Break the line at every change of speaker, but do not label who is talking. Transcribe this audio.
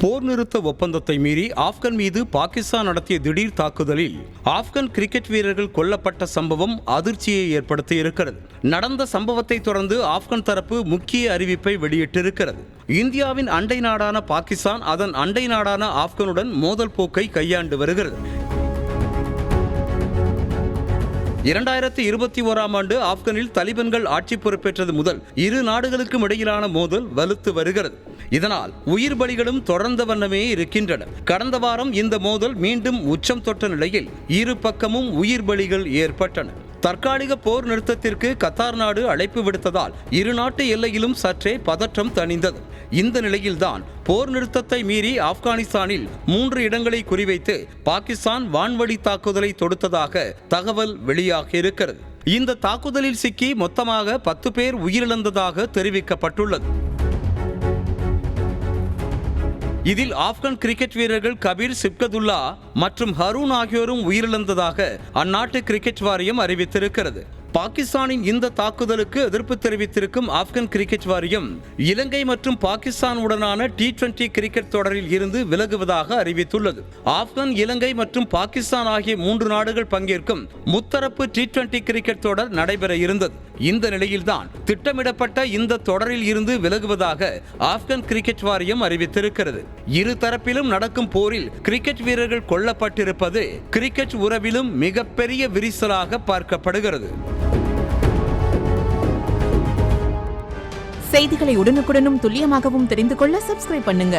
போர் நிறுத்த ஒப்பந்தத்தை மீறி ஆப்கன் மீது பாகிஸ்தான் நடத்திய திடீர் தாக்குதலில் ஆப்கன் கிரிக்கெட் வீரர்கள் கொல்லப்பட்ட சம்பவம் அதிர்ச்சியை ஏற்படுத்தி இருக்கிறது. நடந்த சம்பவத்தை தொடர்ந்து ஆப்கன் தரப்பு முக்கிய அறிவிப்பை வெளியிட்டிருக்கிறது. இந்தியாவின் அண்டை நாடான பாகிஸ்தான் அதன் அண்டை நாடான ஆப்கனுடன் மோதல் போக்கை கையாண்டு வருகிறது. 2021ஆம் ஆண்டு ஆப்கனில் தலிபான்கள் ஆட்சி பொறுப்பேற்றது முதல் இரு நாடுகளுக்கும் இடையிலான மோதல் வலுத்து வருகிறது. இதனால் உயிர் பலிகளும் தொடர்ந்த வண்ணமே இருக்கின்றன. கடந்த வாரம் இந்த மோதல் மீண்டும் உச்சம் தொட்ட நிலையில் இரு பக்கமும் உயிர் பலிகள் ஏற்பட்டன. தற்காலிக போர் நிறுத்தத்திற்கு கத்தார் நாடு அழைப்பு விடுத்ததால் இரு நாட்டு எல்லையிலும் சற்றே பதற்றம் தணிந்தது. இந்த நிலையில்தான் போர் நிறுத்தத்தை மீறி ஆப்கானிஸ்தானில் 3 இடங்களை குறிவைத்து பாகிஸ்தான் வான்வழி தாக்குதலை தொடுத்ததாக தகவல் வெளியாகியிருக்கிறது. இந்த தாக்குதலில் சிக்கி மொத்தமாக 10 பேர் உயிரிழந்ததாக தெரிவிக்கப்பட்டுள்ளது. இதில் ஆப்கன் கிரிக்கெட் வீரர்கள் கபீர் சிப்கதுல்லா மற்றும் ஹரூன் ஆகியோரும் உயிரிழந்ததாக அந்நாட்டு கிரிக்கெட் வாரியம் அறிவித்திருக்கிறது. பாகிஸ்தானின் இந்த தாக்குதலுக்கு எதிர்ப்பு தெரிவித்திருக்கும் ஆப்கன் கிரிக்கெட் வாரியம் இலங்கை மற்றும் பாகிஸ்தான் உடனான T20 கிரிக்கெட் தொடரில் இருந்து விலகுவதாக அறிவித்துள்ளது. ஆப்கன், இலங்கை மற்றும் பாகிஸ்தான் ஆகிய 3 நாடுகள் பங்கேற்கும் முத்தரப்பு T20 கிரிக்கெட் தொடர் நடைபெற இருந்தது. இந்த நிலையில்தான் திட்டமிடப்பட்ட இந்த தொடரில் இருந்து விலகுவதாக ஆப்கன் கிரிக்கெட் வாரியம் அறிவித்திருக்கிறது. இரு தரப்பிலும் நடக்கும் போரில் கிரிக்கெட் வீரர்கள் கொல்லப்பட்டிருப்பது கிரிக்கெட் உறவிலும் மிகப்பெரிய விரிசலாக பார்க்கப்படுகிறது.
செய்திகளை உடனுக்குடனும் துல்லியமாகவும் தெரிந்து கொள்ள சப்ஸ்கிரைப் பண்ணுங்க.